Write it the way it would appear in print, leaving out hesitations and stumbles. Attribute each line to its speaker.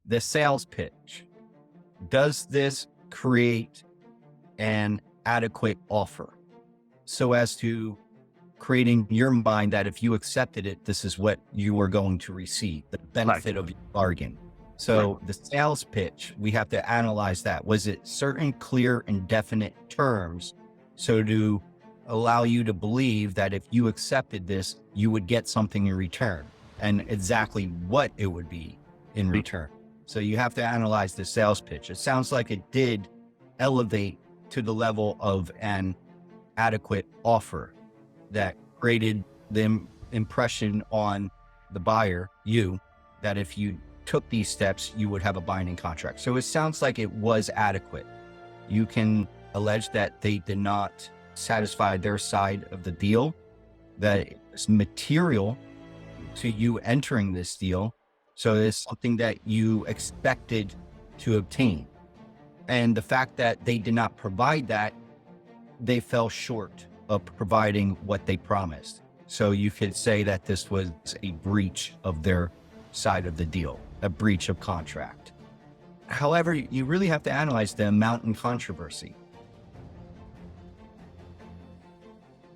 Speaker 1: the sales pitch. Does this create an adequate offer so as to creating your mind that if you accepted it, this is what you were going to receive, the benefit of your bargain. So the sales pitch, we have to analyze that. Was it certain clear and definite terms so to allow you to believe that if you accepted this, you would get something in return, and exactly what it would be in return. So you have to analyze the sales pitch. It sounds like it did elevate to the level of an adequate offer that created the impression on the buyer, you, that if you took these steps, you would have a binding contract. So it sounds like it was adequate. You can allege that they did not satisfy their side of the deal, that it's material to you entering this deal. So it's something that you expected to obtain. And the fact that they did not provide that, they fell short of providing what they promised. So you could say that this was a breach of their side of the deal, a breach of contract. However, you really have to analyze the amount in controversy.